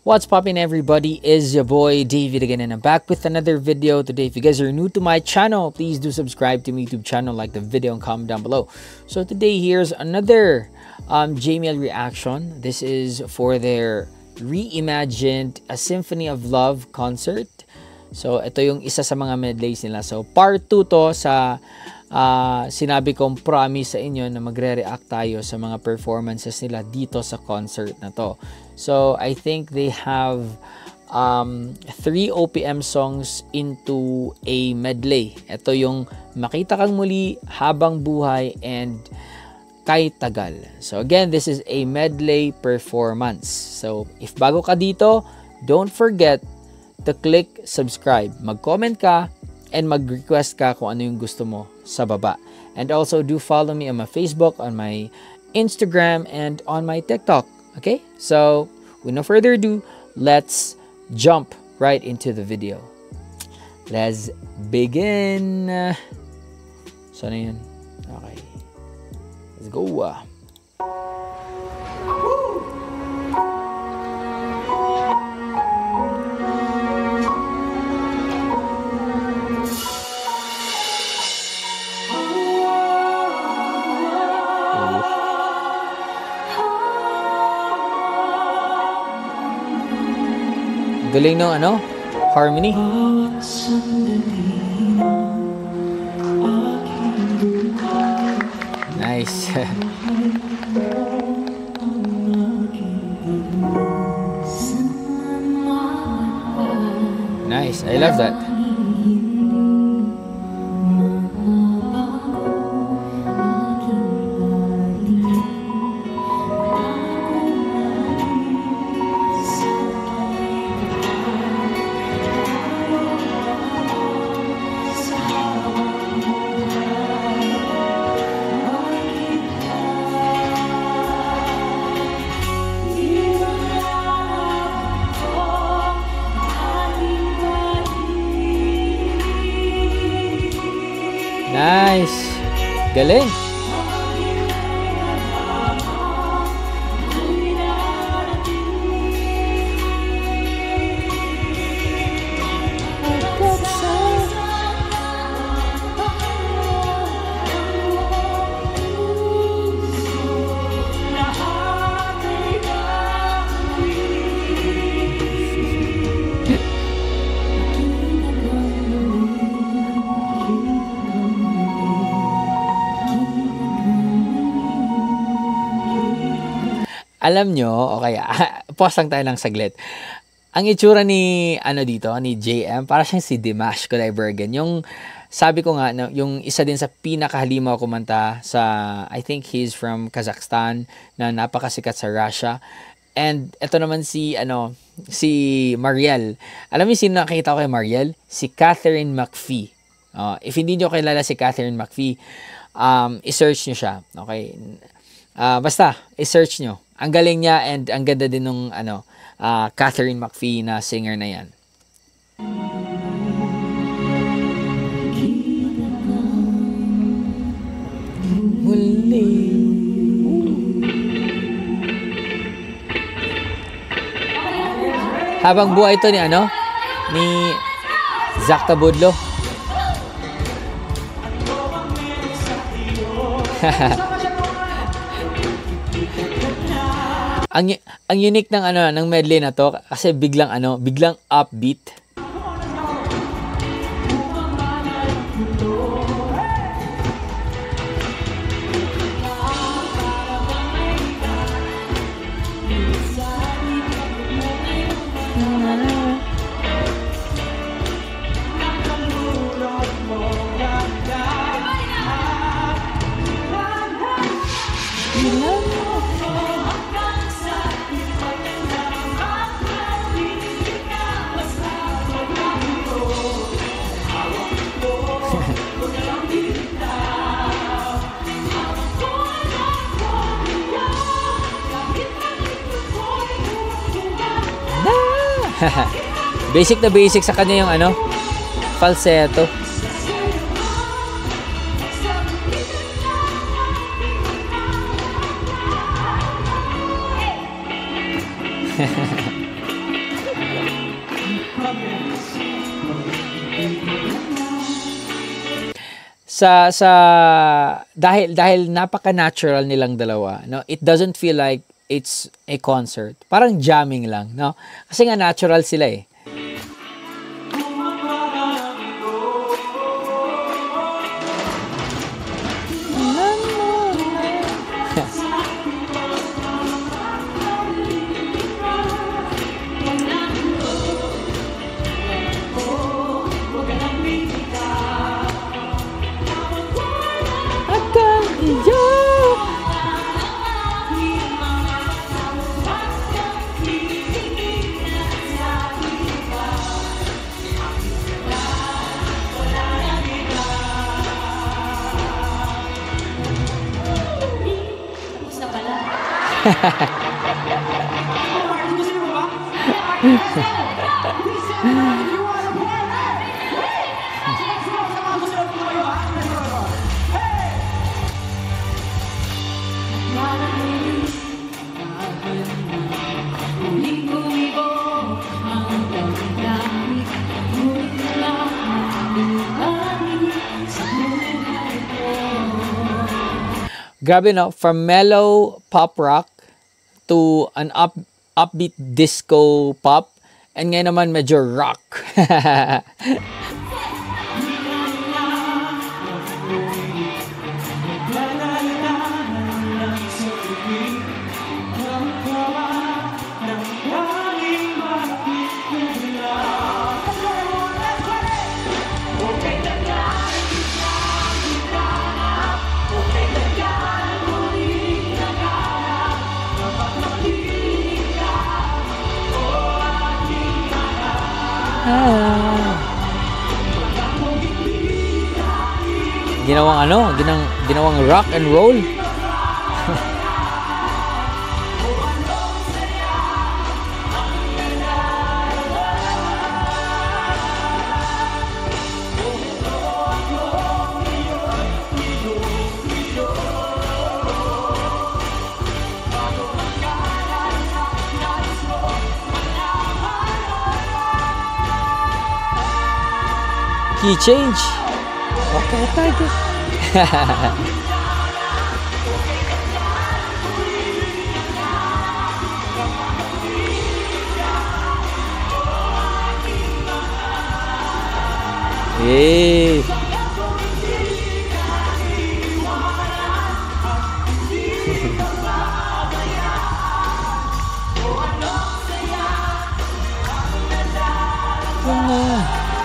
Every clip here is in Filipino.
What's poppin', everybody? Is your boy David again, and I'm back with another video today. If you guys are new to my channel, please do subscribe to my YouTube channel, like the video, and comment down below. So today, here's another JML reaction. This is for their reimagined A Symphony of Love concert. So ito yung isa sa mga medleys nila. So part 2 to sa sinabi kong promise sa inyo na magre-react tayo sa mga performances nila dito sa concert na to. So I think they have 3 OPM songs into a medley. Ito yung Makita Kang Muli, Habang Buhay, and Kay Tagal. So again, this is a medley performance. So if bago ka dito, don't forget to click subscribe. Mag-comment ka and mag-request ka kung ano yung gusto mo sa baba. And also do follow me on my Facebook, on my Instagram, and on my TikTok. Okay? So, with no further ado, let's jump right into the video. Let's begin. So, ano yun? Okay. Let's go. Galing ng ano? Harmony. Nice. Nice. I love that. Nice. Galing. Alam nyo, okay, pause lang tayo ng saglit. Ang itsura ni, ni JM, para siyang si Dimash Kudaibergen. Yung, sabi ko nga, yung isa din sa pinakahalimaw kumanta sa, I think he's from Kazakhstan, na napakasikat sa Russia. And ito naman si Mariel. Alam mo sino nakita ko kay Mariel? Si Katharine McPhee. If hindi nyo kilala si Katharine McPhee, i-search nyo siya. Okay? Basta, i-search nyo. Ang galing niya, and ang ganda din nung Katharine McPhee na singer na yan. Muli. Habang Buhay ito ni Zach Tabudlo. Ang unique ng ng medley na to kasi biglang upbeat. Basic na basic sa kanya yung falsetto. sa dahil napaka-natural nilang dalawa, no? It doesn't feel like it's a concert. Parang jamming lang, no? Kasi nga natural sila eh. Grabe, no? From mellow pop rock to an upbeat disco pop, and ngayon naman medyo rock. Ginawang rock and roll. Key change. Okay, tayo. Hey.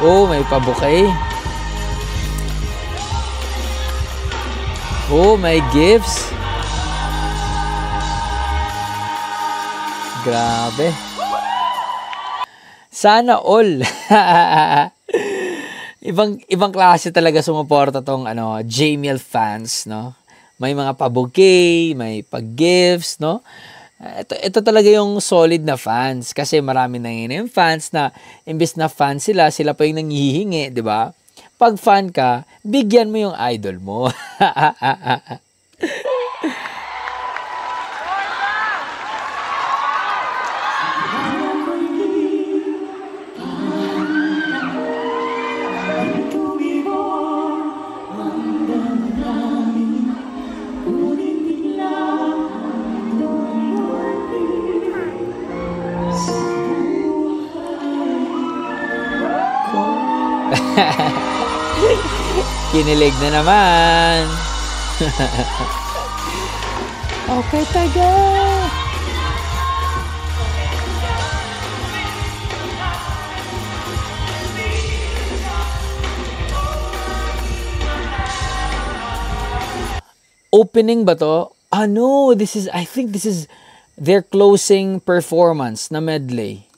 Oh, may pa-bouquet. Oh, may gifts. Grabe. Sana all. ibang klase talaga sumuporta tong Jamiel fans, no? May mga pa-bouquet, may pa-gifts, no? Ito talaga yung solid na fans kasi marami na yun yung fans na imbes na fans sila pa yung nanghihingi, di ba? Pag fan ka, bigyan mo yung idol mo. Kinilig na naman. Okay, taga. Opening ba to? No, I think this is their closing performance na medley.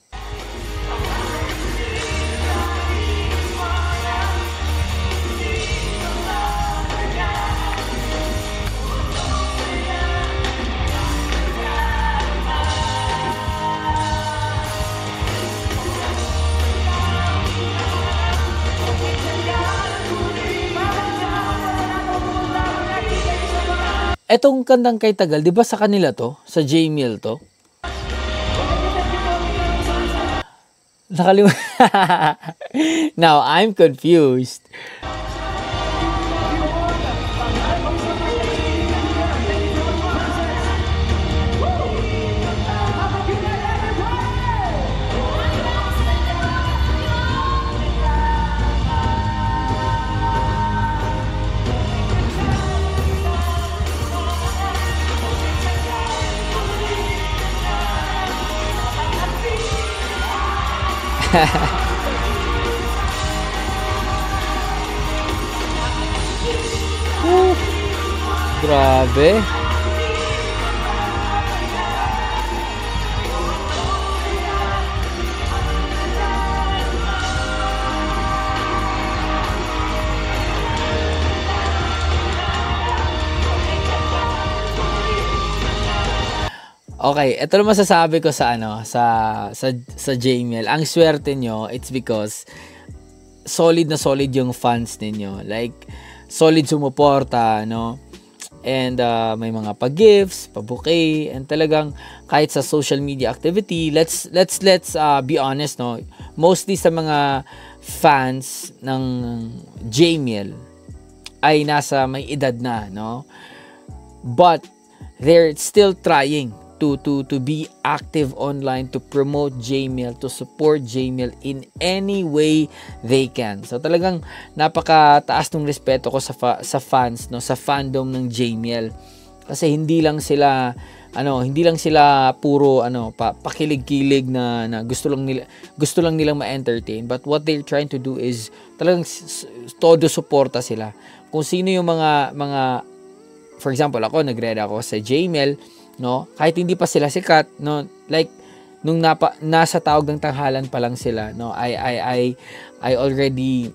Etong kantang Kay Tagal, di ba sa kanila to? Sa Jamiel to? Now, I'm confused. Grabe. Okay, ito naman masasabi ko sa ano, sa Jamiel. Ang swerte nyo, it's because solid na solid yung fans ninyo. Like, solid sumuporta, no? And may mga pa-gifts, pa-bouquet, and talagang kahit sa social media activity, let's be honest, no? Mostly sa mga fans ng Jamiel ay nasa may edad na, no? But they're still trying to be active online, to promote Jamiel, to support Jamiel in any way they can. So talagang napakataas ng respeto ko sa fans, no, sa fandom ng Jamiel. Kasi hindi lang sila puro pakilig-kilig na gusto lang nilang ma-entertain, but what they're trying to do is talagang todo suporta sila. Kung sino yung mga for example, ako nag-read ako sa Jamiel, no, kahit hindi pa sila sikat, no, like nung nasa tawag ng tanghalan pa lang sila, no, I already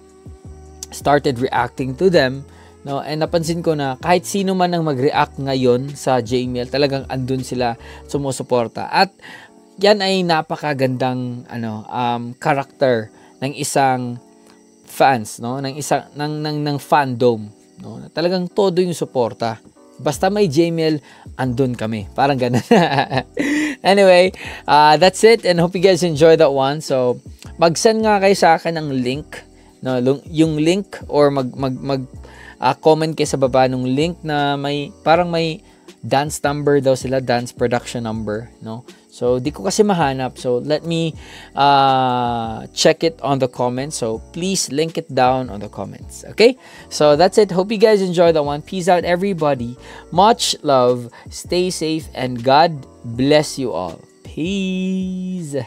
started reacting to them, no, and napansin ko na kahit sino man ang mag-react ngayon sa Jamiel, talagang andun sila sumusuporta. At yan ay napakagandang character ng isang fans, no, ng fandom, no, talagang todo yung suporta. Basta may Jamiel, andun kami. Parang ganun. Anyway, that's it. And hope you guys enjoy that one. So, mag-send nga kayo sa akin ng link. No, yung link or comment kayo sa baba ng link na parang may dance number daw sila. Dance production number. No? So, di ko kasi mahanap. So, let me check it on the comments. So, please link it down on the comments. Okay? So, that's it. Hope you guys enjoy that one. Peace out, everybody. Much love. Stay safe. And God bless you all. Peace.